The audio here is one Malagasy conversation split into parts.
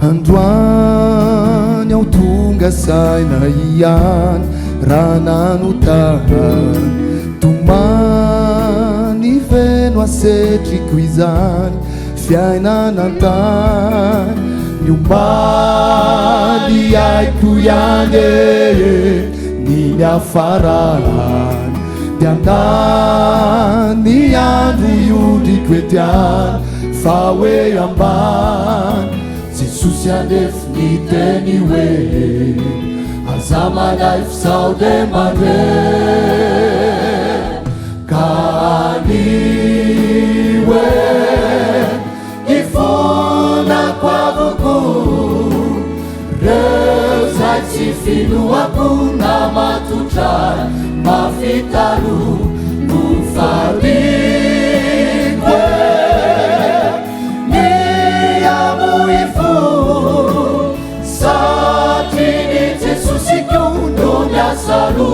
androany aho tonga saina ihany raha nanotany tomany veno asetriko izany fiainanantany niomaly aiko ihany niny afarany dia andany andro iondriko etiany fa hoe ambany Jesosy andefy ny teny hoe aza manay fisao de mare ka aniwe ifonako avoko reo zay tsy filoako na matotray mafitalo no fadiko ny amo ifo satria ny Jesosy ko no miasalo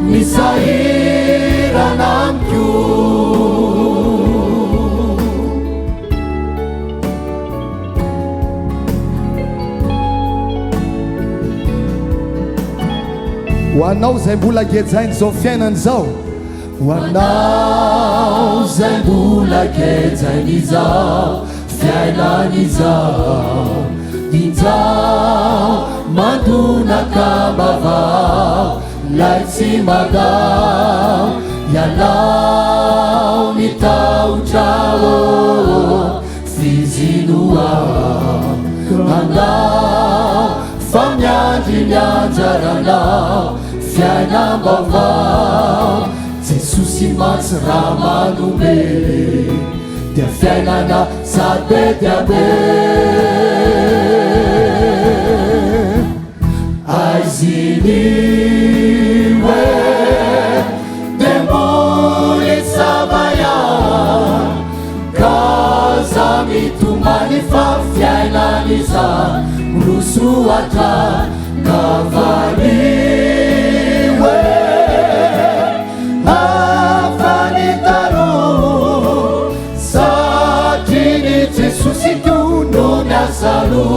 misahirana amiko ho anao zay mbola gejainy zao fiainany zao ho anao zay mbola gejainy zao fiainany zao dinjao mandonaka bavao lai tsy magao ialao mitaotrao fizinoa andao fa miandry mianjaranao fiainam-baovao Jesosy matsy raha manome dia fiainana sady dia be aiziny hoe dia mboly savayan ka za mitomany fa fiainany zany mirosoatra kavali hoe afanitaro satria ny Jesosy ko no miasalo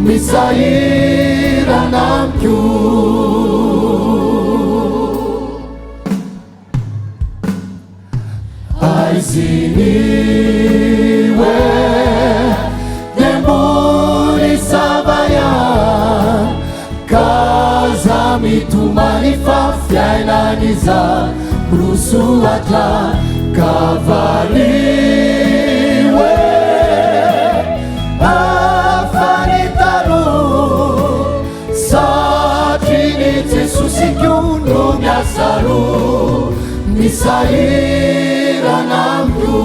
misahirana amiko aiziny hoe dia mboly savayan ka za mitomany fa fiainany zany mirosoatra kavali hoe afanitaro satria ny Jesosy ko no miasalo misahirana amiko